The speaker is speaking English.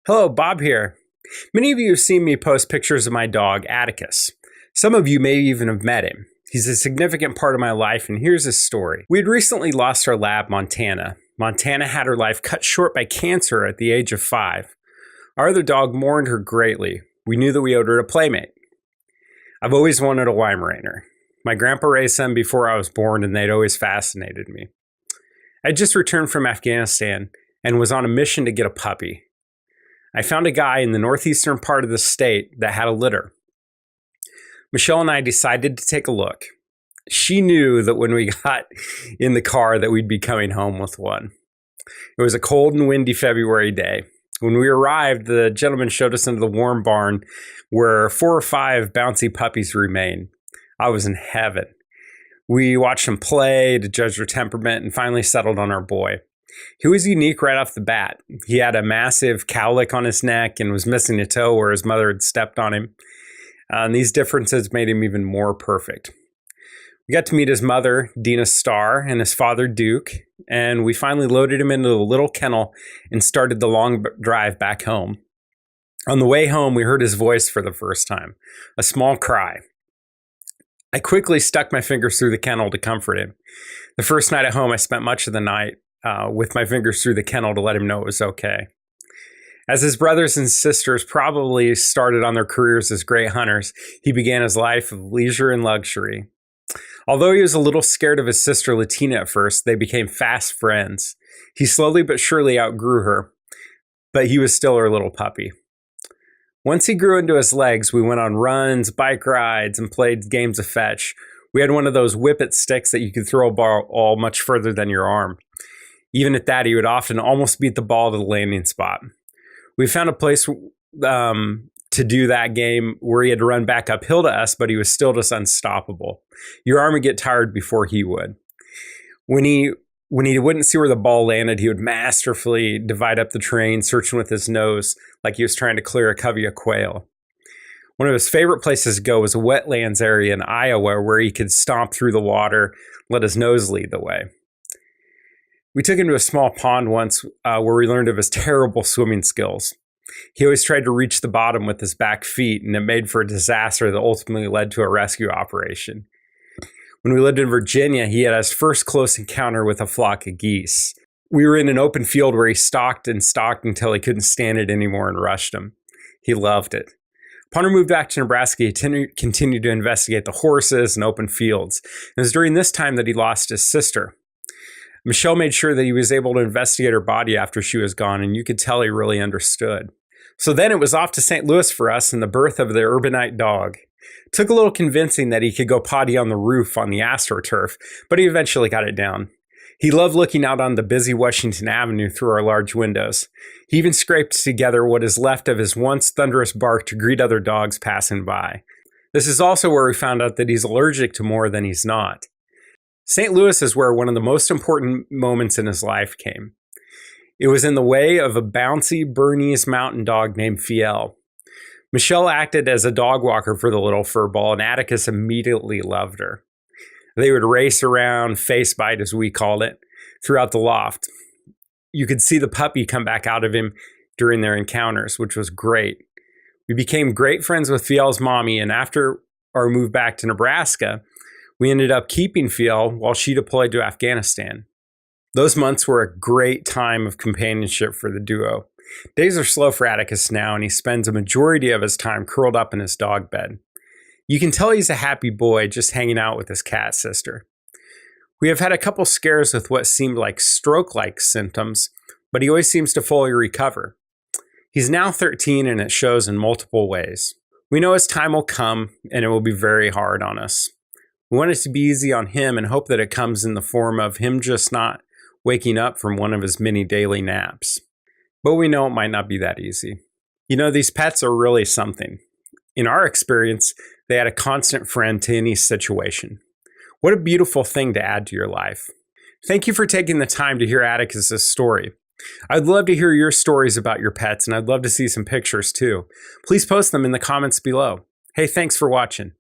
Hello, Bob here. Many of you have seen me post pictures of my dog, Atticus. Some of you may even have met him. He's a significant part of my life, and here's his story. We had recently lost our lab, Montana. Montana had her life cut short by cancer at the age of 5. Our other dog mourned her greatly. We knew that we owed her a playmate. I've always wanted a Weimaraner. My grandpa raised them before I was born, and they'd always fascinated me. I just returned from Afghanistan and was on a mission to get a puppy. I found a guy in the northeastern part of the state that had a litter. Michelle and I decided to take a look. She knew that when we got in the car that we'd be coming home with one. It was a cold and windy February day. When we arrived, the gentleman showed us into the warm barn where 4 or 5 bouncy puppies remained. I was in heaven. We watched them play to judge their temperament and finally settled on our boy. He was unique right off the bat. He had a massive cowlick on his neck and was missing a toe where his mother had stepped on him. And these differences made him even more perfect. We got to meet his mother, Dina Starr, and his father, Duke, and we finally loaded him into the little kennel and started the long drive back home. On the way home, we heard his voice for the first time, a small cry. I quickly stuck my fingers through the kennel to comfort him. The first night at home, I spent much of the night with my fingers through the kennel to let him know it was okay. As his brothers and sisters probably started on their careers as great hunters, he began his life of leisure and luxury. Although he was a little scared of his sister Latina at first, they became fast friends. He slowly but surely outgrew her, but he was still her little puppy. Once he grew into his legs, we went on runs, bike rides, and played games of fetch. We had one of those whippet sticks that you could throw a ball much further than your arm. Even at that, he would often almost beat the ball to the landing spot. We found a place to do that game where he had to run back uphill to us, but he was still just unstoppable. Your arm would get tired before he would. When he wouldn't see where the ball landed, he would masterfully divide up the terrain, searching with his nose like he was trying to clear a covey of quail. One of his favorite places to go was a wetlands area in Iowa where he could stomp through the water, let his nose lead the way. We took him to a small pond once where we learned of his terrible swimming skills. He always tried to reach the bottom with his back feet, and it made for a disaster that ultimately led to a rescue operation. When we lived in Virginia, he had his first close encounter with a flock of geese. We were in an open field where he stalked until he couldn't stand it anymore and rushed them. He loved it. Upon our move back to Nebraska, he continued to investigate the horses and open fields. It was during this time that he lost his sister. Michelle made sure that he was able to investigate her body after she was gone, and you could tell he really understood. So then it was off to St. Louis for us and the birth of the urbanite dog. It took a little convincing that he could go potty on the roof on the AstroTurf, but he eventually got it down. He loved looking out on the busy Washington Avenue through our large windows. He even scraped together what is left of his once thunderous bark to greet other dogs passing by. This is also where we found out that he's allergic to more than he's not. St. Louis is where one of the most important moments in his life came. It was in the way of a bouncy Bernese mountain dog named Fiel. Michelle acted as a dog walker for the little furball, and Atticus immediately loved her. They would race around, face bite as we called it, throughout the loft. You could see the puppy come back out of him during their encounters, which was great. We became great friends with Fiel's mommy, and after our move back to Nebraska, we ended up keeping Fiel while she deployed to Afghanistan. Those months were a great time of companionship for the duo. Days are slow for Atticus now, and he spends a majority of his time curled up in his dog bed. You can tell he's a happy boy just hanging out with his cat sister. We have had a couple scares with what seemed like stroke-like symptoms, but he always seems to fully recover. He's now 13, and it shows in multiple ways. We know his time will come, and it will be very hard on us. We want it to be easy on him and hope that it comes in the form of him just not waking up from one of his many daily naps. But we know it might not be that easy. You know, these pets are really something. In our experience, they add a constant friend to any situation. What a beautiful thing to add to your life. Thank you for taking the time to hear Atticus' story. I'd love to hear your stories about your pets, and I'd love to see some pictures too. Please post them in the comments below. Hey, thanks for watching.